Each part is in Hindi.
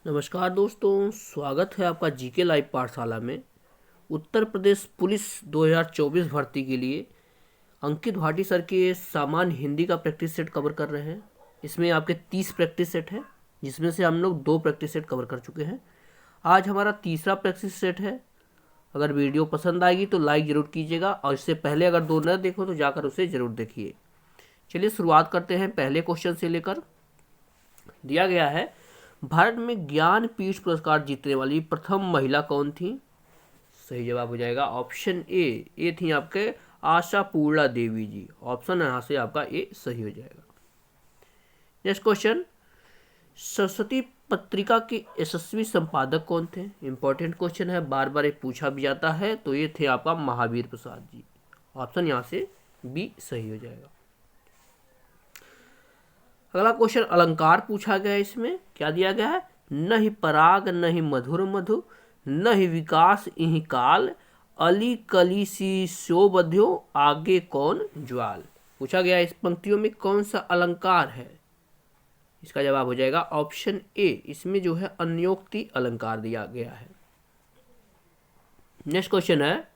नमस्कार दोस्तों, स्वागत है आपका जीके लाइव पाठशाला में। उत्तर प्रदेश पुलिस 2024 भर्ती के लिए अंकित भाटी सर के सामान्य हिंदी का प्रैक्टिस सेट कवर कर रहे हैं। इसमें आपके 30 प्रैक्टिस सेट हैं, जिसमें से हम लोग 2 प्रैक्टिस सेट कवर कर चुके हैं। आज हमारा तीसरा प्रैक्टिस सेट है। अगर वीडियो पसंद आएगी तो लाइक ज़रूर कीजिएगा, और इससे पहले अगर 2 न देखो तो जाकर उसे ज़रूर देखिए। चलिए शुरुआत करते हैं पहले क्वेश्चन से लेकर। दिया गया है, भारत में ज्ञानपीठ पुरस्कार जीतने वाली प्रथम महिला कौन थी? सही जवाब हो जाएगा ऑप्शन ए थी आपके आशा पूर्णा देवी जी। ऑप्शन यहाँ से आपका ए सही हो जाएगा। नेक्स्ट क्वेश्चन, सरस्वती पत्रिका के यशस्वी संपादक कौन थे? इंपॉर्टेंट क्वेश्चन है, बार बार ये पूछा भी जाता है। तो ये थे आपका महावीर प्रसाद जी। ऑप्शन यहाँ से बी सही हो जाएगा। अगला क्वेश्चन अलंकार पूछा गया है। इसमें क्या दिया गया है? न ही पराग न ही मधुर मधु, न ही विकास इहि काल, अली कली सी शोबध्यो, आगे कौन ज्वाल। पूछा गया है इस पंक्तियों में कौन सा अलंकार है? इसका जवाब हो जाएगा ऑप्शन ए। इसमें जो है अन्योक्ति अलंकार दिया गया है। नेक्स्ट क्वेश्चन है,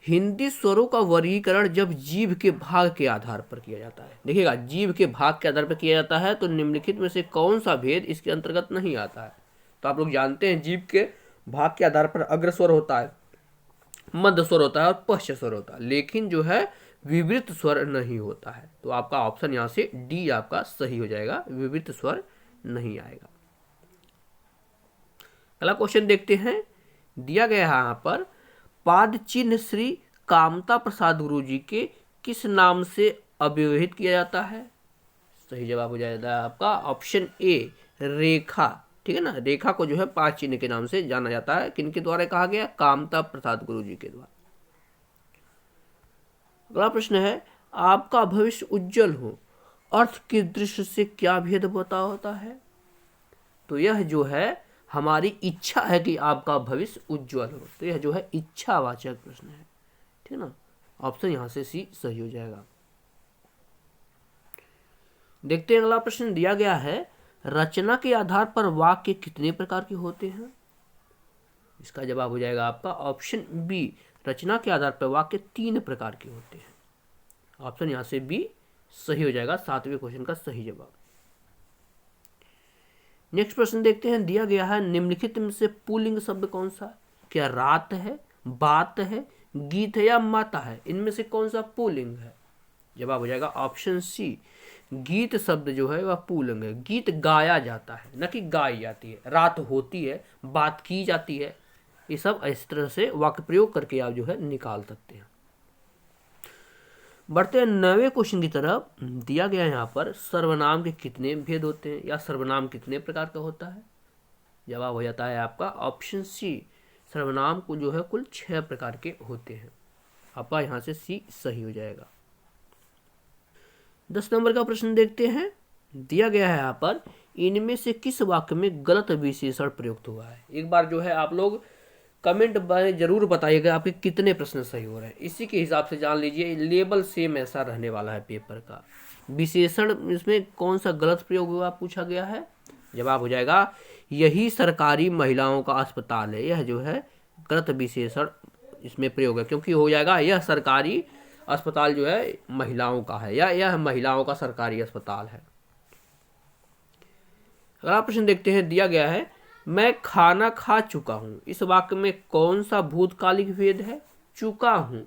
हिंदी स्वरों का वर्गीकरण जब जीभ के भाग के आधार पर किया जाता है। देखिएगा, जीभ के भाग के आधार पर किया जाता है तो निम्नलिखित में से कौन सा भेद इसके अंतर्गत नहीं आता है? तो आप लोग जानते हैं जीभ के भाग के आधार पर अग्र स्वर होता है, मध्य स्वर होता है और पश्च स्वर होता है, लेकिन जो है विवृत स्वर नहीं होता है। तो आपका ऑप्शन यहाँ से डी आपका सही हो जाएगा, विवृत स्वर नहीं आएगा। अगला क्वेश्चन देखते हैं। दिया गया है यहाँ पर, पाद चिन्ह श्री कामता प्रसाद गुरु जी के किस नाम से अव्यवहित किया जाता है? सही जवाब हो जाएगा आपका ऑप्शन ए, रेखा। ठीक है ना, रेखा को जो है पाद चिन्ह के नाम से जाना जाता है। किनके द्वारा कहा गया? कामता प्रसाद गुरु जी के द्वारा। अगला प्रश्न है, आपका भविष्य उज्जवल हो, अर्थ की दृष्टि से क्या भेद बता होता है? तो यह जो है हमारी इच्छा है कि आपका भविष्य उज्जवल हो। तो यह जो है इच्छावाचक प्रश्न है। ठीक है ना, ऑप्शन यहां से सी सही हो जाएगा। देखते हैं अगला प्रश्न। दिया गया है, रचना के आधार पर वाक्य कितने प्रकार के होते हैं? इसका जवाब हो जाएगा आपका ऑप्शन बी, रचना के आधार पर वाक्य 3 प्रकार के होते हैं। ऑप्शन यहां से बी सही हो जाएगा, 7वें क्वेश्चन का सही जवाब। नेक्स्ट प्रश्न देखते हैं। दिया गया है, निम्नलिखित में से पुल्लिंग शब्द कौन सा? क्या रात है, बात है, गीत है या माता है? इनमें से कौन सा पुल्लिंग है? जवाब हो जाएगा ऑप्शन सी, गीत शब्द जो है वह पुल्लिंग है। गीत गाया जाता है, न कि गाई जाती है। रात होती है, बात की जाती है। ये सब इस तरह से वाक्य प्रयोग करके आप जो है निकाल सकते हैं। बढ़ते हैं 9वें क्वेश्चन की तरफ। दिया गया है यहाँ पर, सर्वनाम के कितने भेद होते हैं या सर्वनाम कितने प्रकार का होता है? जवाब हो जाता है आपका ऑप्शन सी, सर्वनाम को जो है कुल 6 प्रकार के होते हैं। आपका यहाँ से सी सही हो जाएगा। 10 नंबर का प्रश्न देखते हैं। दिया गया है यहाँ पर, इनमें से किस वाक्य में गलत विशेषण प्रयुक्त हुआ है? एक बार जो है आप लोग कमेंट में जरूर बताइएगा आपके कितने प्रश्न सही हो रहे हैं। इसी के हिसाब से जान लीजिए लेवल सेम ऐसा रहने वाला है पेपर का। विशेषण इसमें कौन सा गलत प्रयोग हुआ पूछा गया है? जवाब हो जाएगा, यही सरकारी महिलाओं का अस्पताल है। यह जो है गलत विशेषण इसमें प्रयोग है, क्योंकि हो जाएगा यह सरकारी अस्पताल जो है महिलाओं का है, या यह महिलाओं का सरकारी अस्पताल है। अगला प्रश्न देखते हैं। दिया गया है, मैं खाना खा चुका हूं। इस वाक्य में कौन सा भूतकालिक भेद है? चुका हूं।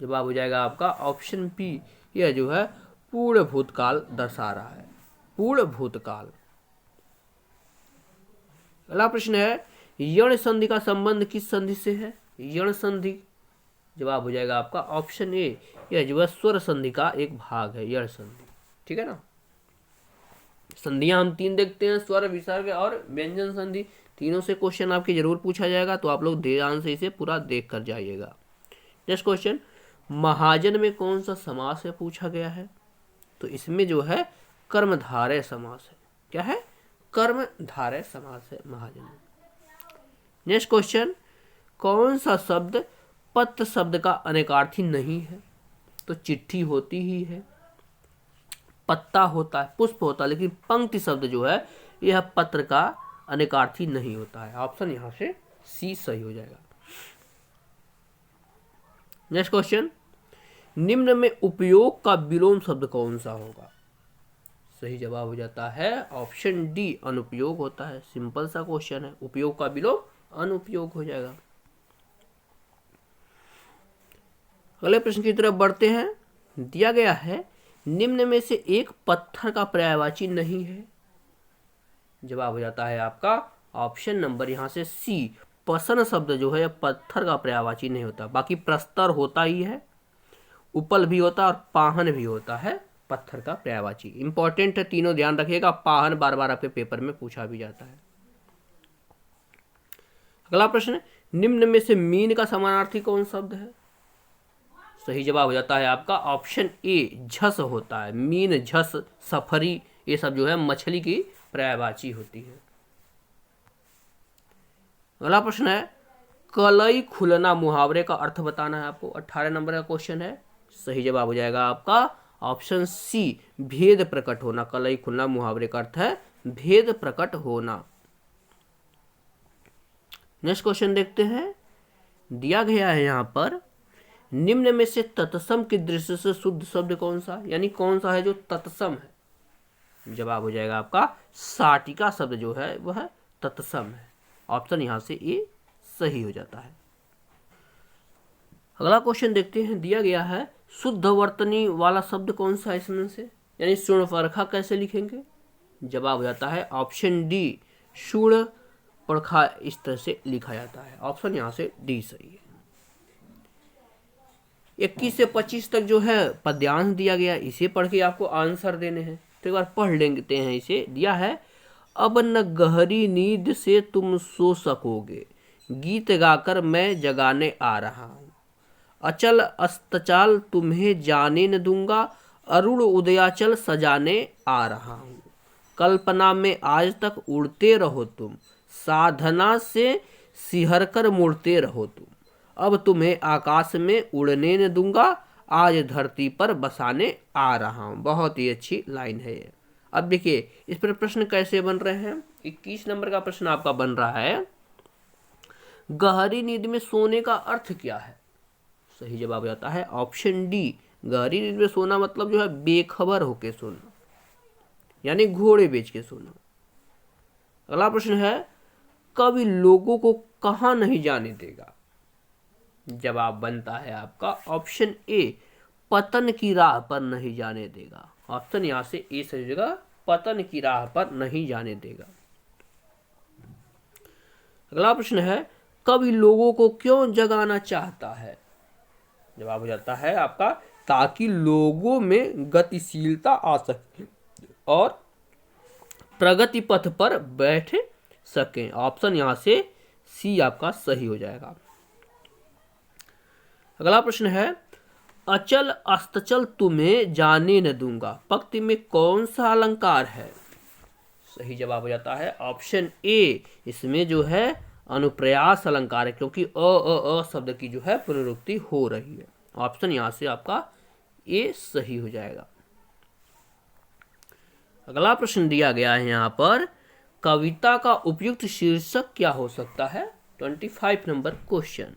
जवाब हो जाएगा आपका ऑप्शन बी, यह जो है पूर्ण भूतकाल दर्शा रहा है, पूर्ण भूतकाल। अगला प्रश्न है, यण संधि का संबंध किस संधि से है? यण संधि। जवाब हो जाएगा आपका ऑप्शन ए, यह जो है स्वर संधि का एक भाग है, यण संधि। ठीक है ना, संधियां हम 3 देखते हैं, स्वर, विसर्ग और व्यंजन संधि। तीनों से क्वेश्चन आपके जरूर पूछा जाएगा, तो आप लोग ध्यान से इसे पूरा देख कर जाइएगा। नेक्स्ट क्वेश्चन, महाजन में कौन सा समास है पूछा गया है? तो इसमें जो है कर्मधारय समास है। क्या है? कर्मधारय समास है महाजन में। नेक्स्ट क्वेश्चन, कौन सा शब्द पत्र शब्द का अनेकार्थी नहीं है? तो चिट्ठी होती ही है, पत्ता होता है, पुष्प होता है, लेकिन पंक्ति शब्द जो है यह पत्र का अनेकार्थी नहीं होता है। ऑप्शन यहाँ से सी सही हो जाएगा। नेक्स्ट क्वेश्चन, निम्न में उपयोग का विलोम शब्द कौन सा होगा? सही जवाब हो जाता है ऑप्शन डी, अनुपयोग होता है। सिंपल सा क्वेश्चन है, उपयोग का विलोम अनुपयोग हो जाएगा। अगले प्रश्न की तरफ बढ़ते हैं। दिया गया है निम्न में से एक पत्थर का पर्यायवाची नहीं है। जवाब हो जाता है आपका ऑप्शन नंबर यहाँ से सी, पसन शब्द जो है पत्थर का पर्यायवाची नहीं होता। बाकी प्रस्तर होता ही है, उपल भी होता है और पाहन भी होता है पत्थर का पर्यायवाची। इंपॉर्टेंट है, तीनों ध्यान रखिएगा। पाहन बार बार आपके पेपर में पूछा भी जाता है। अगला प्रश्न, निम्न में से मीन का समानार्थी कौन शब्द है? सही जवाब हो जाता है आपका ऑप्शन ए, झस होता है। मीन, झस, सफरी, ये सब जो है मछली की पर्यायवाची होती है। अगला प्रश्न है, कलई खुलना मुहावरे का अर्थ बताना है आपको। 18 नंबर का क्वेश्चन है। सही जवाब हो जाएगा आपका ऑप्शन सी, भेद प्रकट होना। कलई खुलना मुहावरे का अर्थ है भेद प्रकट होना। नेक्स्ट क्वेश्चन देखते हैं। दिया गया है यहाँ पर, निम्न में से तत्सम की दृष्टि से शुद्ध शब्द कौन सा, यानी कौन सा है जो तत्सम है? जवाब हो जाएगा आपका साटिका शब्द जो है वह तत्सम है। ऑप्शन यहाँ से ए सही हो जाता है। अगला क्वेश्चन देखते हैं। दिया गया है शुद्ध वर्तनी वाला शब्द कौन सा है इसमें से, यानी शूणपरखा कैसे लिखेंगे? जवाब हो जाता है ऑप्शन डी, शूणपरखा इस तरह से लिखा जाता है। ऑप्शन यहाँ से डी सही है। 21 से 25 तक जो है पद्यांश दिया गया, इसे पढ़ के आपको आंसर देने हैं। तो एक बार पढ़ लेते हैं। इसे दिया है, अब न गहरी नींद से तुम सो सकोगे, गीत गाकर मैं जगाने आ रहा हूँ। अचल अस्ताचल तुम्हें जाने न दूंगा, अरुण उदयाचल सजाने आ रहा हूँ। कल्पना में आज तक उड़ते रहो तुम, साधना से सिहर कर मुड़ते रहो तुम। अब तुम्हें आकाश में उड़ने न दूंगा, आज धरती पर बसाने आ रहा हूँ। बहुत ही अच्छी लाइन है ये। अब देखिए इस पर प्रश्न कैसे बन रहे हैं। 21 नंबर का प्रश्न आपका बन रहा है, गहरी नींद में सोने का अर्थ क्या है? सही जवाब जाता है ऑप्शन डी, गहरी नींद में सोना मतलब जो है बेखबर होके सोना, यानी घोड़े बेच के सोना। अगला प्रश्न है, कवि लोगों को कहाँ नहीं जाने देगा? जवाब बनता है आपका ऑप्शन ए, पतन की राह पर नहीं जाने देगा। ऑप्शन यहां से ए सही होगा, पतन की राह पर नहीं जाने देगा। अगला प्रश्न है, कवि लोगों को क्यों जगाना चाहता है? जवाब हो जाता है आपका, ताकि लोगों में गतिशीलता आ सके और प्रगति पथ पर बैठ सकें। ऑप्शन यहां से सी आपका सही हो जाएगा। अगला प्रश्न है, अचल अस्ताचल तुम्हें जाने न दूंगा, पंक्ति में कौन सा अलंकार है? सही जवाब हो जाता है ऑप्शन ए, इसमें जो है अनुप्रयास अलंकार है, क्योंकि अ शब्द की जो है पुनरुक्ति हो रही है। ऑप्शन यहां से आपका ए सही हो जाएगा। अगला प्रश्न दिया गया है यहाँ पर, कविता का उपयुक्त शीर्षक क्या हो सकता है? 25 नंबर क्वेश्चन।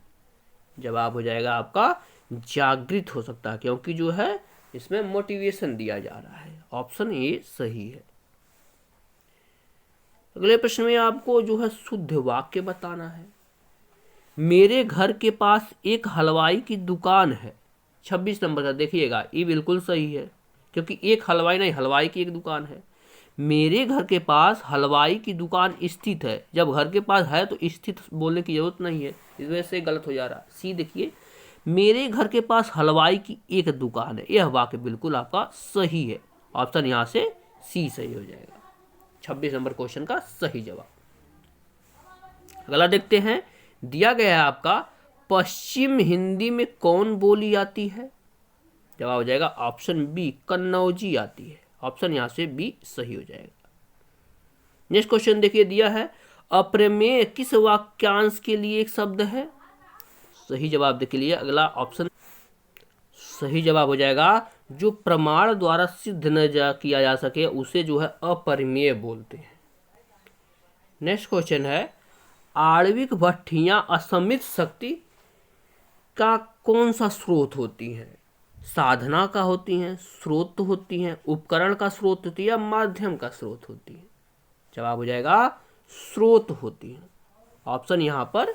जवाब हो जाएगा आपका जागृत हो सकता है, क्योंकि जो है इसमें मोटिवेशन दिया जा रहा है। ऑप्शन ए सही है। अगले प्रश्न में आपको जो है शुद्ध वाक्य बताना है। मेरे घर के पास एक हलवाई की दुकान है। 26 नंबर का देखिएगा, ये बिल्कुल सही है, क्योंकि एक हलवाई नहीं, हलवाई की एक दुकान है। मेरे घर के पास हलवाई की दुकान स्थित है, जब घर के पास है तो स्थित बोलने की जरूरत नहीं है, इस वजह से गलत हो जा रहा। सी देखिए, मेरे घर के पास हलवाई की एक दुकान है, यह वाक्य बिल्कुल आपका सही है। ऑप्शन यहाँ से सी सही हो जाएगा, 26 नंबर क्वेश्चन का सही जवाब। अगला देखते हैं, दिया गया है आपका, पश्चिम हिंदी में कौन बोली आती है? जवाब हो जाएगा ऑप्शन बी, कन्नौजी आती है। ऑप्शन यहां से बी सही हो जाएगा। नेक्स्ट क्वेश्चन देखिए, दिया है, अप्रमेय किस वाक्यांश के लिए एक शब्द है? सही जवाब देख लिए अगला ऑप्शन सही जवाब हो जाएगा, जो प्रमाण द्वारा सिद्ध न किया जा सके उसे जो है अपरिमेय बोलते हैं। नेक्स्ट क्वेश्चन है, आणविक भट्टियां असीमित शक्ति का कौन सा स्रोत होती हैं? साधना का होती हैं, स्रोत होती हैं, उपकरण का स्रोत होती है या माध्यम का स्रोत होती है? जवाब हो जाएगा स्रोत होती है। ऑप्शन यहाँ पर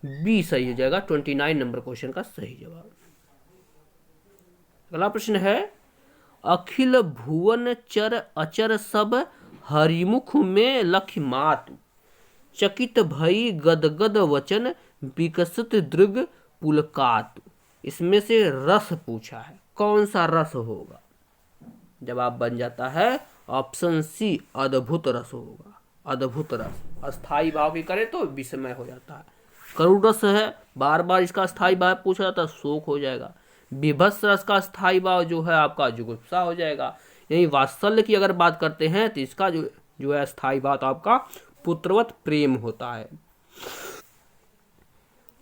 बी सही हो जाएगा, 29 नंबर क्वेश्चन का सही जवाब। अगला प्रश्न है, अखिल भुवन चर अचर सब हरिमुख में लख मातु, चकित भई गदगद वचन विकसित दृग पुलकातु। इसमें से रस पूछा है, कौन सा रस होगा? जवाब बन जाता है ऑप्शन सी, अद्भुत रस होगा। अद्भुत रस अस्थाई भाव की करे तो विस्मय हो जाता है। करुण रस है, बार बार इसका स्थायी भाव पूछा जाता है, शोक हो जाएगा। विभत्स रस का स्थायी भाव जो है आपका जुगुप्सा हो जाएगा। यही वात्सल्य की अगर बात करते हैं तो इसका जो है स्थायी भाव आपका पुत्रवत प्रेम होता है।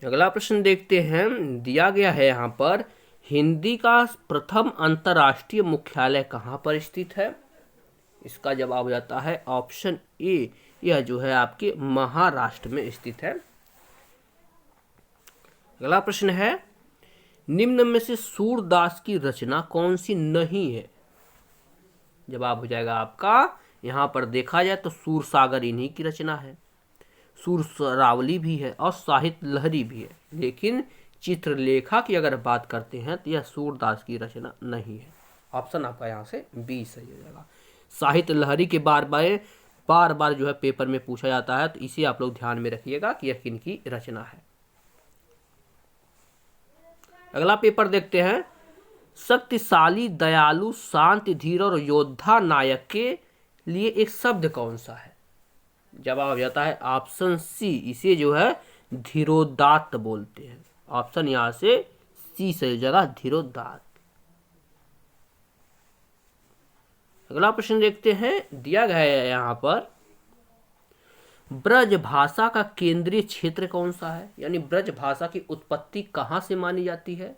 अगला प्रश्न देखते हैं, दिया गया है यहाँ पर, हिंदी का प्रथम अंतर्राष्ट्रीय मुख्यालय कहाँ पर स्थित है? इसका जवाब हो जाता है ऑप्शन ए, यह जो है आपके महाराष्ट्र में स्थित है। अगला प्रश्न है, निम्न में से सूरदास की रचना कौन सी नहीं है? जवाब हो जाएगा आपका, यहाँ पर देखा जाए तो सूरसागर इन्हीं की रचना है, सूररावली भी है और साहित्य लहरी भी है, लेकिन चित्रलेखा की अगर बात करते हैं तो यह सूरदास की रचना नहीं है। ऑप्शन आपका यहाँ से बी सही हो जाएगा। साहित्य लहरी के बार बार जो है पेपर में पूछा जाता है, तो इसे आप लोग ध्यान में रखिएगा कि यह किनकी रचना है। अगला पेपर देखते हैं, शक्तिशाली, दयालु, शांत, धीर और योद्धा नायक के लिए एक शब्द कौन सा है? जवाब हो जाता है ऑप्शन सी, इसे जो है धीरोदात्त बोलते हैं। ऑप्शन यहां से सी सही जगह, धीरोदात्त। अगला प्रश्न देखते हैं, दिया गया है यहां पर, ब्रज भाषा का केंद्रीय क्षेत्र कौन सा है? यानी ब्रज भाषा की उत्पत्ति कहां से मानी जाती है?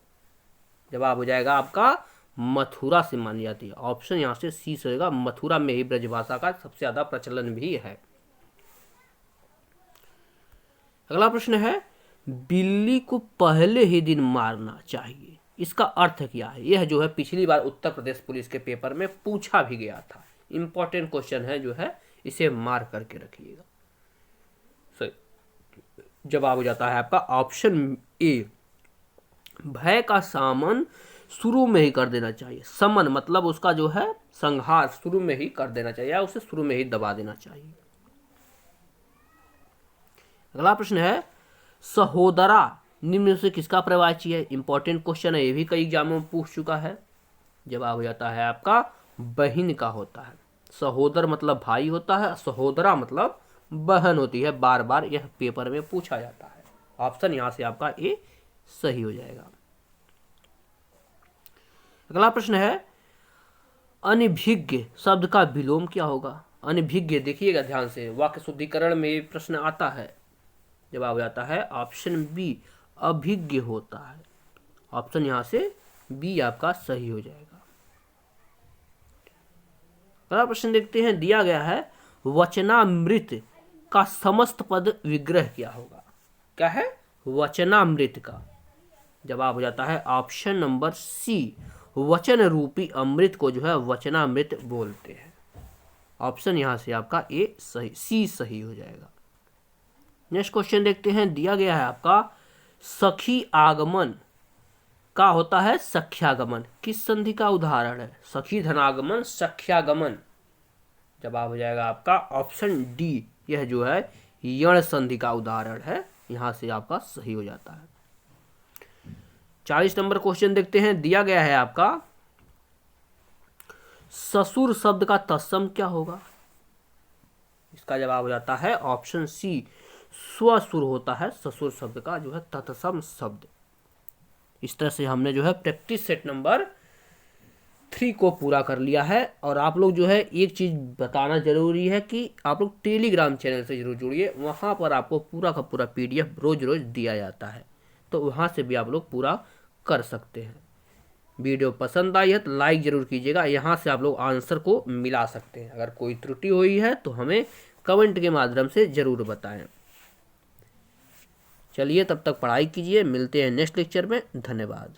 जवाब हो जाएगा आपका मथुरा से मानी जाती है। ऑप्शन यहां से सी से होगा, मथुरा में ही ब्रज भाषा का सबसे ज्यादा प्रचलन भी है। अगला प्रश्न है, बिल्ली को पहले ही दिन मारना चाहिए, इसका अर्थ क्या है? यह जो है पिछली बार उत्तर प्रदेश पुलिस के पेपर में पूछा भी गया था। इंपॉर्टेंट क्वेश्चन है, जो है इसे मार्क करके रखिएगा। जवाब हो जाता है आपका ऑप्शन ए, भय का सामन शुरू में ही कर देना चाहिए। समन मतलब उसका जो है संहार शुरू में ही कर देना चाहिए, या उसे शुरू में ही दबा देना चाहिए। अगला प्रश्न है, सहोदरा निम्न से किसका प्रवाची है? इंपॉर्टेंट क्वेश्चन है, ये भी कई एग्जामों में पूछ चुका है। जवाब हो जाता है आपका बहन का होता है। सहोदर मतलब भाई होता है, सहोदरा मतलब बहन होती है। बार बार यह पेपर में पूछा जाता है। ऑप्शन यहां से आपका ए सही हो जाएगा। अगला प्रश्न है, अनभिज्ञ शब्द का विलोम क्या होगा? अनभिज्ञ देखिएगा ध्यान से, वाक्य शुद्धिकरण में ये प्रश्न आता है। जवाब हो जाता है ऑप्शन बी, अभिज्ञ होता है। ऑप्शन यहां से बी आपका सही हो जाएगा। अगला प्रश्न देखते हैं, दिया गया है, वचनामृत का समस्त पद विग्रह क्या होगा? क्या है? वचनामृत का। जवाब हो जाता है ऑप्शन नंबर सी, वचन रूपी अमृत को जो है वचनामृत बोलते हैं। ऑप्शन यहां से आपका ए सही, सी सही हो जाएगा। नेक्स्ट क्वेश्चन देखते हैं, दिया गया है आपका, सखी आगमन का होता है सख्यागमन, किस संधि का उदाहरण है? सखी धनागमन, सख्यागमन। जवाब हो जाएगा आपका ऑप्शन डी, यह जो है यण संधि का उदाहरण है। यहां से आपका सही हो जाता है। 40 नंबर क्वेश्चन देखते हैं, दिया गया है आपका, ससुर शब्द का तत्सम क्या होगा? इसका जवाब हो जाता है ऑप्शन सी, स्वसुर होता है ससुर शब्द का जो है तत्सम शब्द। इस तरह से हमने जो है प्रैक्टिस सेट नंबर 3 को पूरा कर लिया है। और आप लोग जो है एक चीज बताना जरूरी है कि आप लोग टेलीग्राम चैनल से जरूर जुड़िए, वहां पर आपको पूरा का पूरा PDF रोज रोज दिया जाता है, तो वहां से भी आप लोग पूरा कर सकते हैं। वीडियो पसंद आई है तो लाइक जरूर कीजिएगा, यहाँ से आप लोग आंसर को मिला सकते हैं। अगर कोई त्रुटि हुई है तो हमें कमेंट के माध्यम से ज़रूर बताएं। चलिए तब तक पढ़ाई कीजिए, मिलते हैं नेक्स्ट लेक्चर में। धन्यवाद।